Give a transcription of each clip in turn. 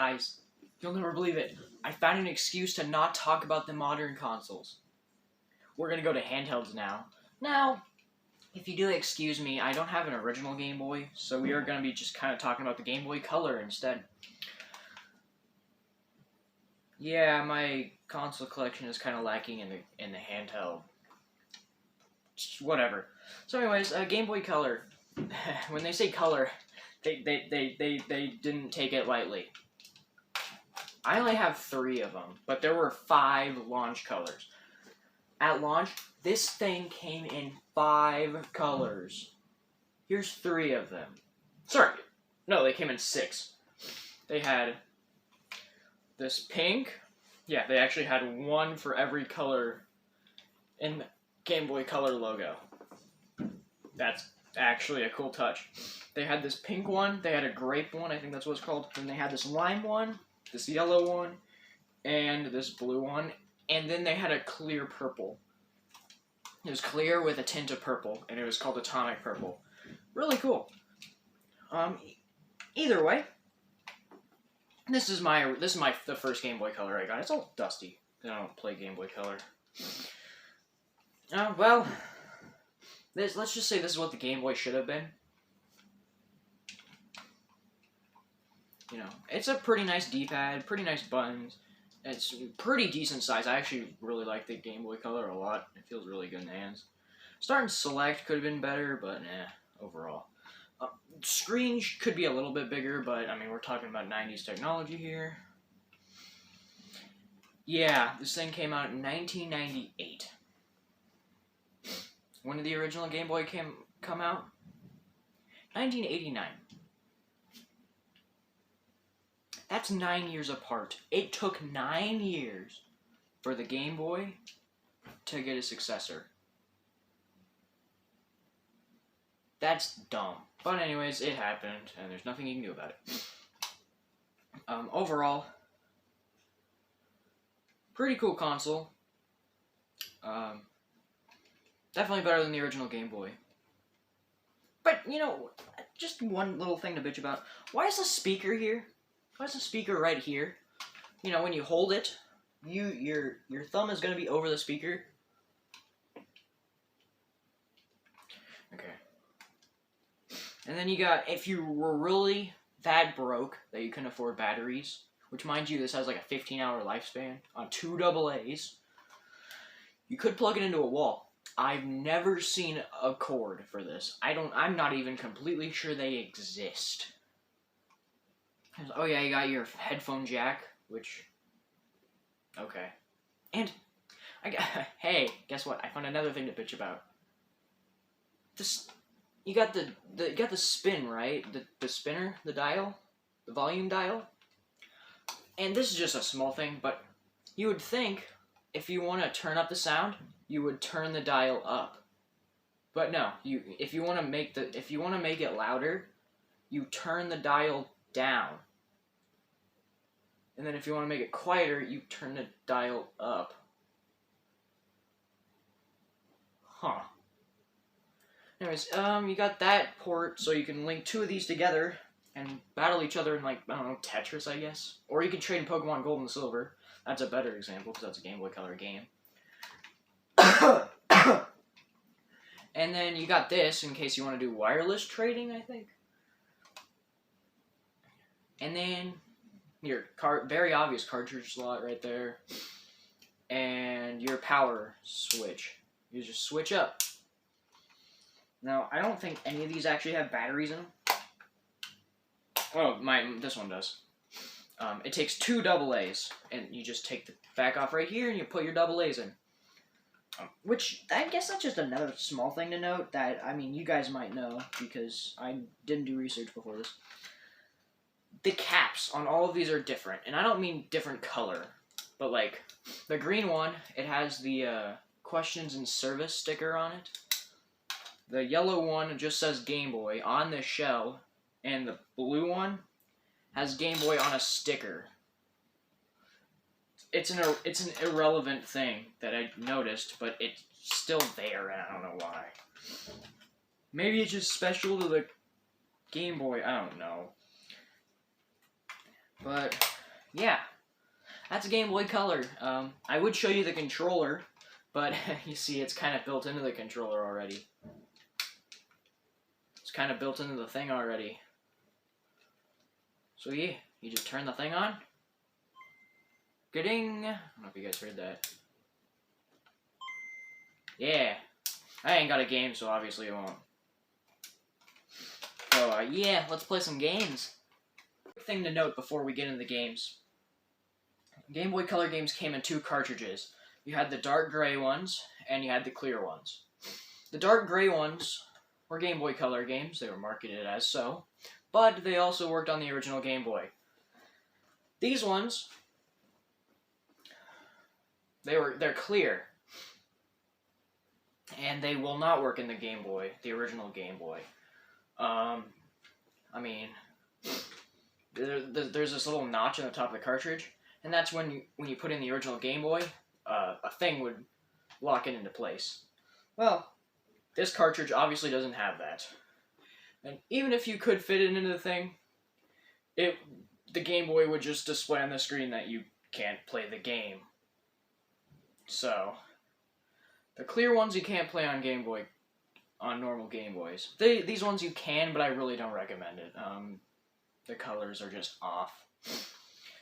Guys, you'll never believe it. I found an excuse to not talk about the modern consoles. We're gonna go to handhelds now. Now, if you do excuse me, I don't have an original Game Boy, so we are gonna be just kind of talking about the Game Boy Color instead. Yeah, my console collection is kind of lacking in the handheld. Whatever. So anyways, Game Boy Color. When they say color, they didn't take it lightly. I only have 3 of them, but there were 5 launch colors. At launch, this thing came in 5 colors. Here's 3 of them. Sorry, no, they came in 6. They had this pink. Yeah, they actually had 1 for every color in the Game Boy Color logo. That's actually a cool touch. They had this pink one, they had a grape one, I think that's what it's called, then they had this lime one, this yellow one, and this blue one, and then they had a clear purple. It was clear with a tint of purple, and it was called Atomic Purple. Really cool. Either way, this is the first Game Boy Color I got. It's all dusty. I don't play Game Boy Color. Well, let's just say this is what the Game Boy should have been. You know, it's a pretty nice D-pad, pretty nice buttons. It's pretty decent size. I actually really like the Game Boy Color a lot. It feels really good in the hands. Start and select could have been better, but overall. Screen could be a little bit bigger, but I mean, we're talking about 90s technology here. Yeah, this thing came out in 1998. When did the original Game Boy come out? 1989. That's 9 years apart. It took 9 years for the Game Boy to get a successor. That's dumb. But anyways, it happened, and there's nothing you can do about it. Overall, pretty cool console. Definitely better than the original Game Boy. But, you know, just one little thing to bitch about. Why is the speaker here? Why is the speaker right here? You know, when you hold it, your thumb is going to be over the speaker. Okay. And then you got, if you were really that broke that you couldn't afford batteries, which mind you, this has like a 15-hour lifespan on 2 AA's, you could plug it into a wall. I've never seen a cord for this. I'm not even completely sure they exist. Oh yeah, you got your headphone jack, which, okay. And, hey, guess what? I found another thing to bitch about. This, you got the spin, right? The spinner, the dial, the volume dial. And this is just a small thing, but you would think if you want to turn up the sound, you would turn the dial up. But no, if you want to make it louder, you turn the dial down. And then if you want to make it quieter, you turn the dial up. Huh. Anyways, you got that port, so you can link 2 of these together and battle each other in, like, I don't know, Tetris, I guess. Or you can trade in Pokemon Gold and Silver. That's a better example, because that's a Game Boy Color game. And then you got this, in case you want to do wireless trading, I think. And then your very obvious cartridge slot right there. And your power switch. You just switch up. Now, I don't think any of these actually have batteries in them. Oh, this one does. It takes 2 AA's, and you just take the back off right here, and you put your AA's in. Which, I guess that's just another small thing to note that, I mean, you guys might know, because I didn't do research before this. The caps on all of these are different, and I don't mean different color, but like, the green one, it has the questions and service sticker on it. The yellow one just says Game Boy on the shell, and the blue one has Game Boy on a sticker. It's an irrelevant thing that I noticed, but it's still there, and I don't know why. Maybe it's just special to the Game Boy, I don't know. But yeah, that's a Game Boy Color. I would show you the controller, but you see it's kind of built into the controller already. It's kind of built into the thing already. So yeah, you just turn the thing on. Ga-ding! I don't know if you guys heard that. Yeah. I ain't got a game, so obviously it won't. So, yeah, let's play some games. Quick thing to note before we get into the games. Game Boy Color games came in 2 cartridges. You had the dark gray ones, and you had the clear ones. The dark gray ones were Game Boy Color games. They were marketed as so. But they also worked on the original Game Boy. These ones, they're clear. And they will not work in the Game Boy, the original Game Boy. I mean, there's this little notch on the top of the cartridge, and that's when you put in the original Game Boy, a thing would lock it into place. Well, this cartridge obviously doesn't have that. And even if you could fit it into the thing, the Game Boy would just display on the screen that you can't play the game. So, the clear ones you can't play on Game Boy, on normal Game Boys. These ones you can, but I really don't recommend it. The colors are just off.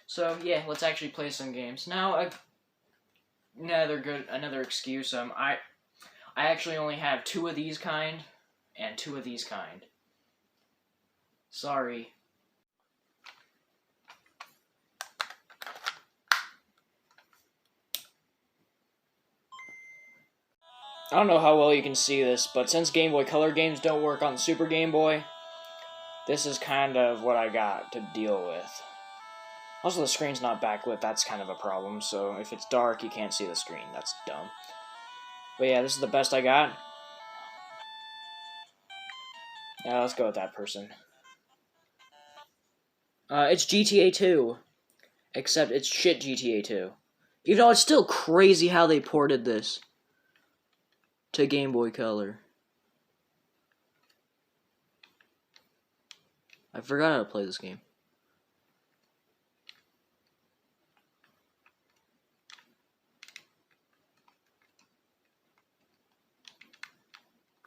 So yeah, let's actually play some games. Now, another excuse. I actually only have 2 of these kind, and 2 of these kind. Sorry. I don't know how well you can see this, but since Game Boy Color games don't work on Super Game Boy, this is kind of what I got to deal with. Also, the screen's not backlit, that's kind of a problem, so if it's dark, you can't see the screen. That's dumb. But yeah, this is the best I got. Yeah, let's go with that person. It's GTA 2. Except it's shit GTA 2. You know, it's still crazy how they ported this to Game Boy Color. I forgot how to play this game.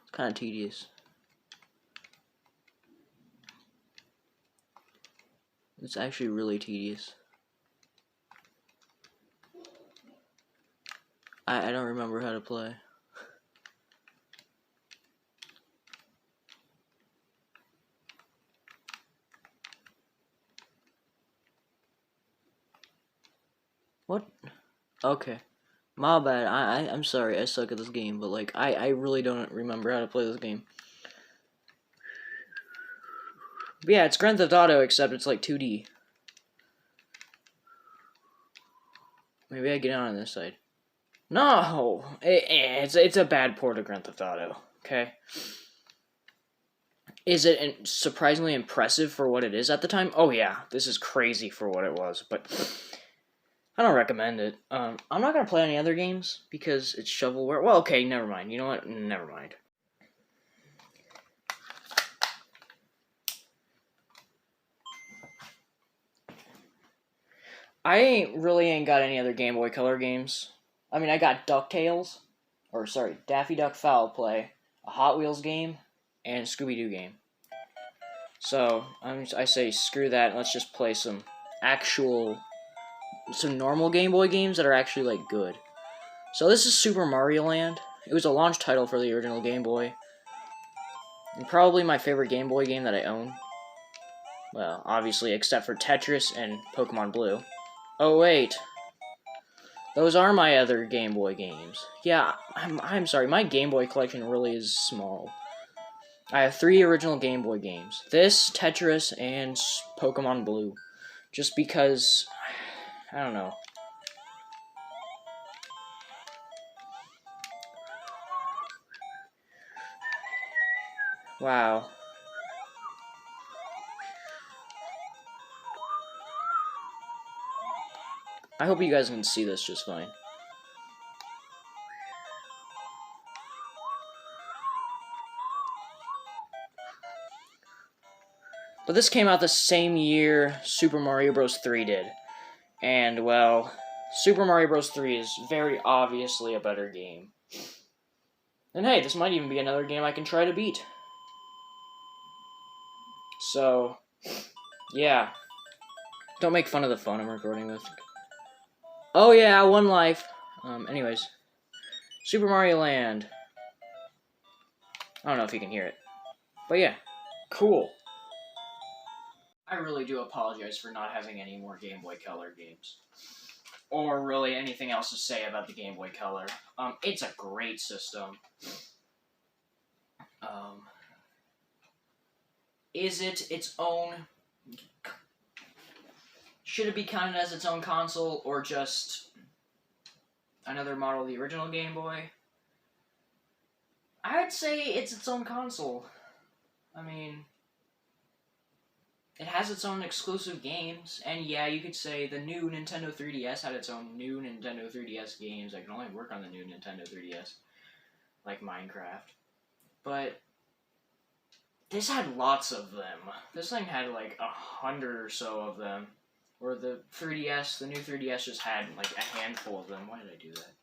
It's kind of tedious. It's actually really tedious. I don't remember how to play. What? Okay. My bad. I'm sorry. I suck at this game, but like I really don't remember how to play this game. But yeah, it's Grand Theft Auto, except it's like 2D. Maybe I get on this side. No! It's a bad port of Grand Theft Auto, okay? Is it surprisingly impressive for what it is at the time? Oh yeah, this is crazy for what it was, but I don't recommend it. I'm not gonna play any other games because it's shovelware. Well, okay, never mind. You know what? Never mind. I really ain't got any other Game Boy Color games. I mean, I got DuckTales, or sorry, Daffy Duck Foul Play, a Hot Wheels game, and Scooby-Doo game. So, I say screw that, let's just play some normal Game Boy games that are actually, like, good. So this is Super Mario Land. It was a launch title for the original Game Boy. And probably my favorite Game Boy game that I own. Well, obviously, except for Tetris and Pokemon Blue. Oh, wait. Those are my other Game Boy games. Yeah, I'm sorry, my Game Boy collection really is small. I have 3 original Game Boy games. This, Tetris, and Pokemon Blue. Just because, I don't know. Wow. I hope you guys can see this just fine. But this came out the same year Super Mario Bros. 3 did. And, well, Super Mario Bros. 3 is very obviously a better game. And hey, this might even be another game I can try to beat. So, yeah. Don't make fun of the phone I'm recording with. Oh yeah, one life. Anyways. Super Mario Land. I don't know if you can hear it. But yeah, cool. I really do apologize for not having any more Game Boy Color games. Or really anything else to say about the Game Boy Color. It's a great system. Is it its own... Should it be counted as its own console, or just another model of the original Game Boy? I'd say it's its own console. I mean, it has its own exclusive games, and yeah, you could say the new Nintendo 3DS had its own new Nintendo 3DS games that can only work on the new Nintendo 3DS, like Minecraft. But this had lots of them. This thing had like 100 or so of them. Or the 3DS, the new 3DS just had like a handful of them. Why did I do that?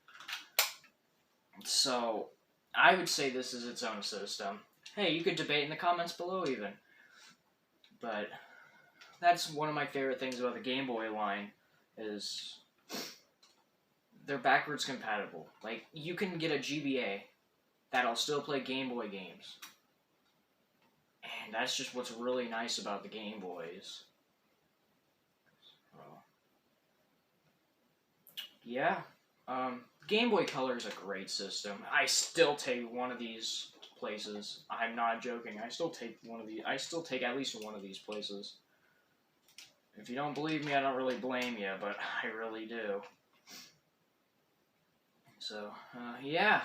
So, I would say this is its own system. Hey, you could debate in the comments below even. But that's one of my favorite things about the Game Boy line, is they're backwards compatible. Like, you can get a GBA that'll still play Game Boy games. And that's just what's really nice about the Game Boys. Yeah. Game Boy Color is a great system. I still take one of these places. I'm not joking. I still take at least one of these places. If you don't believe me, I don't really blame you, but I really do. So, yeah.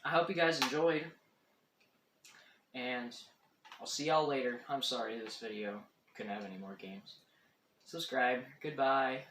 I hope you guys enjoyed. And I'll see y'all later. I'm sorry this video couldn't have any more games. Subscribe. Goodbye.